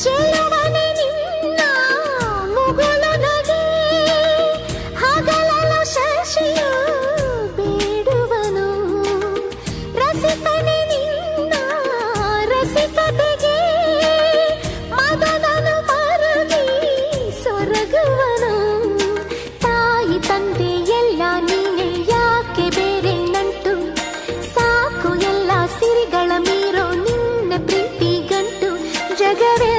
ಚೆಲುವನೆ ನಿನ್ನ ಮುಗುಳು ನಗೆ ಹಗಲಲು ಶಶಿಯು ಬೇಡುವನು ರಸಿಕನೆ ನಿನ್ನ ರಸಿಕತೆಗೆ ಮದನನು ಮರುಗಿ ಸೊರಗುವನು ತಾಯಿ ತಂದೆ ಎಲ್ಲ ನೀನೆ ಯಾಕೆ ಬೇರೆ ನಂಟು ಸಾಕು ಎಲ್ಲ ಸಿರಿಗಳ ಮೀರೋ ನಿನ್ನ ಪ್ರೀತಿ ಗಂಟು ಜಗವೇ